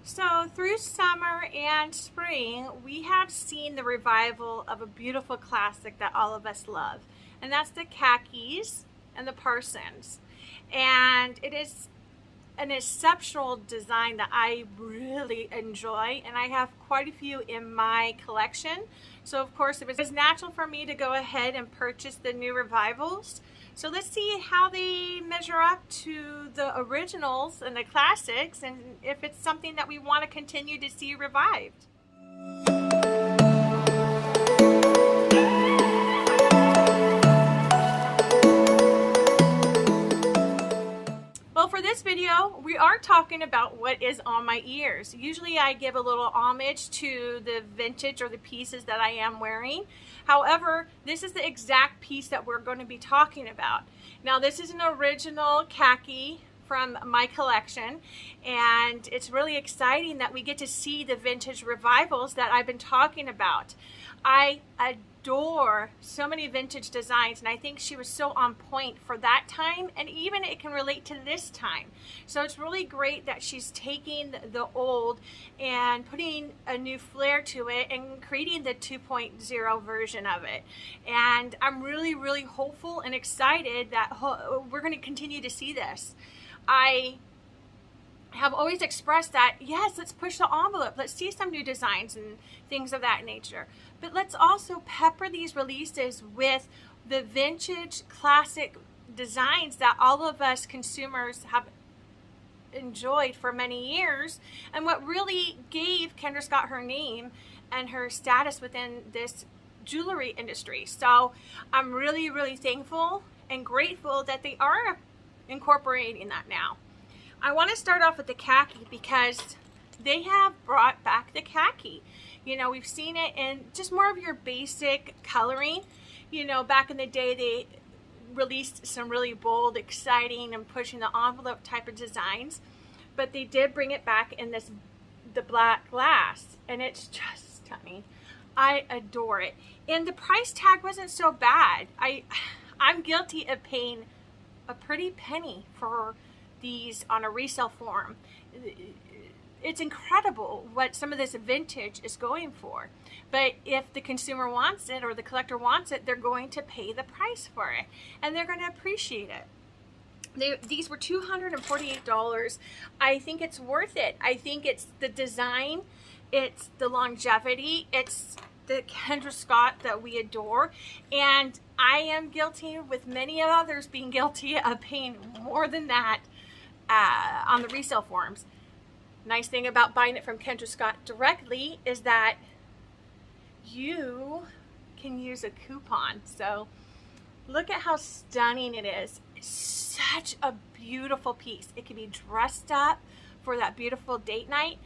So through summer and spring, we have seen the revival of a beautiful classic that all of us love, and that's the Kakis and the Parsons. And it is an exceptional design that I really enjoy, and I have quite a few in my collection. So of course it was natural for me to go ahead and purchase the new revivals. So let's see how they measure up to the originals and the classics, and if it's something that we want to continue to see revived. Well, for this video, we are talking about what is on my ears. Usually I give a little homage to the vintage or the pieces that I am wearing. However, this is the exact piece that we're going to be talking about. Now, this is an original khaki from my collection, and it's really exciting that we get to see the vintage revivals that I've been talking about. I adore so many vintage designs, and I think she was so on point for that time, and even it can relate to this time. So it's really great that she's taking the old and putting a new flair to it and creating the 2.0 version of it. And I'm really hopeful and excited that we're going to continue to see this. I have always expressed that, yes, let's push the envelope. Let's see some new designs and things of that nature. But let's also pepper these releases with the vintage classic designs that all of us consumers have enjoyed for many years, and what really gave Kendra Scott her name and her status within this jewelry industry. So I'm really thankful and grateful that they are incorporating that now. I want to start off with the khaki because they have brought back the khaki. You know, we've seen it in just more of your basic coloring. You know, back in the day they released some really bold, exciting, and pushing the envelope type of designs, but they did bring it back in the black glass, and it's just stunning. I adore it, and the price tag wasn't so bad. I'm guilty of paying a pretty penny for these on a resale form. It's incredible what some of this vintage is going for, but if the consumer wants it or the collector wants it, they're going to pay the price for it, and they're going to appreciate it. These were $248. I think it's worth it. I think it's the design, it's the longevity, it's the Kendra Scott that we adore, and I am guilty, with many others being guilty, of paying more than that on the resale forums. Nice thing about buying it from Kendra Scott directly is that you can use a coupon. So look at how stunning it is. It's such a beautiful piece. It can be dressed up for that beautiful date night,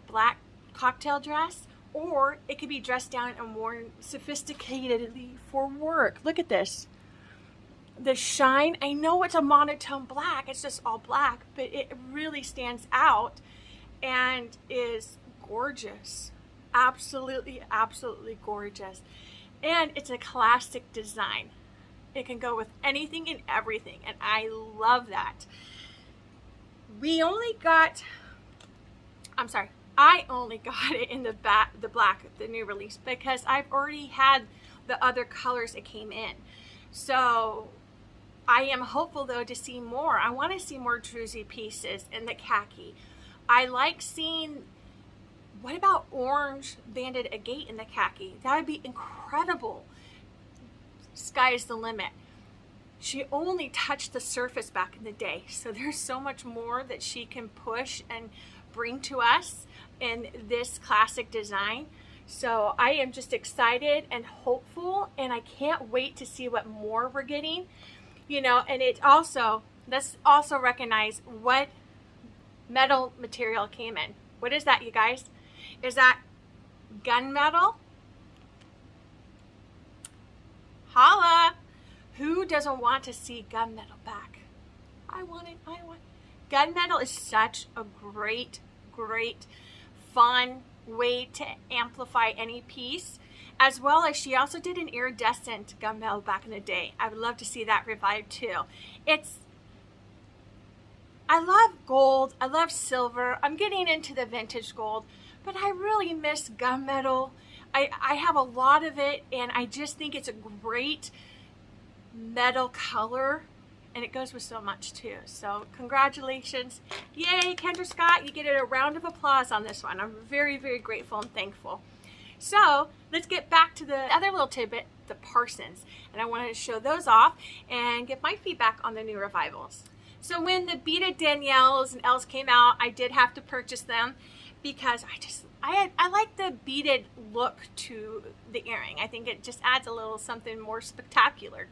black cocktail dress, or it could be dressed down and worn sophisticatedly for work. Look at this. The shine, I know it's a monotone black, it's just all black, but it really stands out and is gorgeous. Absolutely gorgeous. And it's a classic design. It can go with anything and everything, and I love that. I only got it in the black, the new release, because I've already had the other colors it came in. So I am hopeful though to see more. I want to see more druzy pieces in the khaki. I like seeing, what about orange banded agate in the khaki? That would be incredible. Sky's the limit. She only touched the surface back in the day, so there's so much more that she can push and bring to us in this classic design. So I am just excited and hopeful, and I can't wait to see what more we're getting. You know, and let's also recognize what metal material came in. What is that, you guys? Is that gunmetal? Holla! Who doesn't want to see gunmetal back? I want it. Gunmetal is such a great fun way to amplify any piece, as well as she also did an iridescent gunmetal back in the day. I would love to see that revived too. It's I love gold, I love silver, I'm getting into the vintage gold, but I really miss gunmetal. I have a lot of it, and I just think it's a great metal color, and it goes with so much too. So congratulations. Yay, Kendra Scott, you get a round of applause on this one. I'm very, very grateful and thankful. So let's get back to the other little tidbit, the Parsons. And I wanted to show those off and give my feedback on the new revivals. So when the beaded Danielles and L's came out, I did have to purchase them because I like the beaded look to the earring. I think it just adds a little something more spectacular.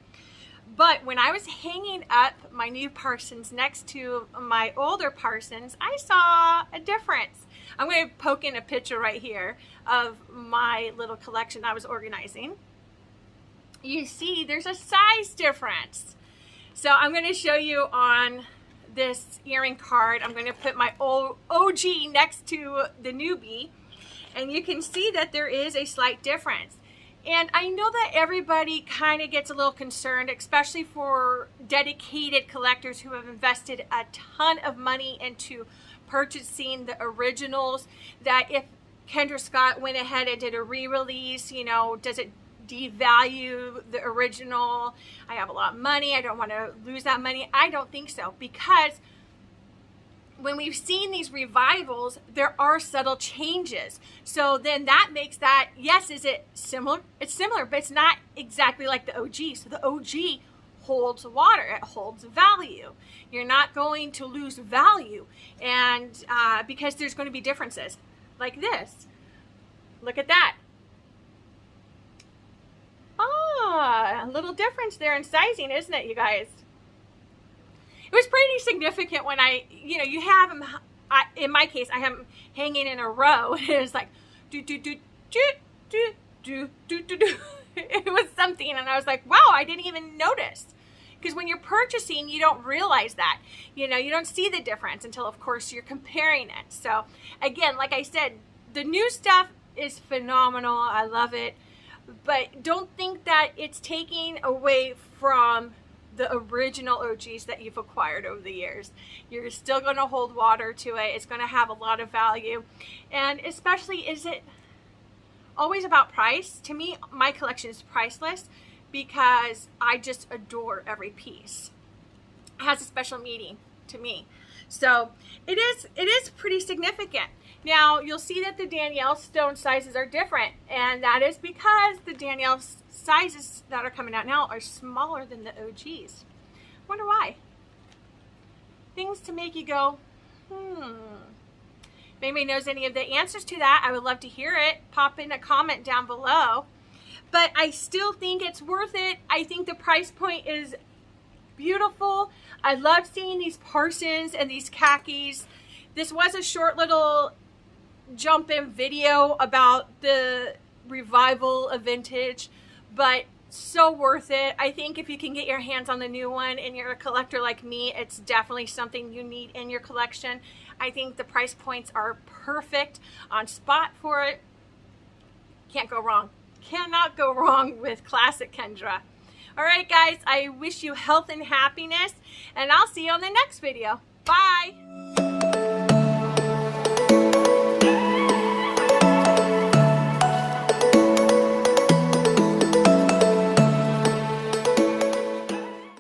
But when I was hanging up my new Parsons next to my older Parsons, I saw a difference. I'm going to poke in a picture right here of my little collection I was organizing. You see there's a size difference. So I'm going to show you on this earring card. I'm going to put my old OG next to the newbie, and you can see that there is a slight difference. And I know that everybody kind of gets a little concerned, especially for dedicated collectors who have invested a ton of money into purchasing the originals, that if Kendra Scott went ahead and did a re-release, you know, does it devalue the original? I have a lot of money, I don't want to lose that money. I don't think so, because when we've seen these revivals, there are subtle changes. So then that makes that, yes, is it similar? It's similar, but it's not exactly like the OG. So the OG holds water, it holds value. You're not going to lose value, and because there's going to be differences like this. Look at that. Ah, a little difference there in sizing, isn't it, you guys? It was pretty significant when you have them, in my case, I have them hanging in a row. It was like, do, do, do, do, do, do, do, do, do. It was something, and I was like, wow, I didn't even notice. Because when you're purchasing, you don't realize that. You know, you don't see the difference until, of course, you're comparing it. So, again, like I said, the new stuff is phenomenal. I love it. But don't think that it's taking away from the original OGs that you've acquired over the years. You're still going to hold water to it. It's going to have a lot of value. And especially, is it always about price? To me, my collection is priceless because I just adore every piece. It has a special meaning to me. So it is pretty significant. Now you'll see that the Danielle stone sizes are different, and that is because the Danielle sizes that are coming out now are smaller than the OGs. Wonder why? Things to make you go, If anybody knows any of the answers to that, I would love to hear it. Pop in a comment down below. But I still think it's worth it. I think the price point is beautiful. I love seeing these Parsons and these Khakis. This was a short little jump in video about the revival of vintage, but so worth it. I think if you can get your hands on the new one and you're a collector like me, it's definitely something you need in your collection. I think the price points are perfect on spot for it. Can't go wrong. Cannot go wrong with classic Kendra. All right, guys, I wish you health and happiness, and I'll see you on the next video. Bye.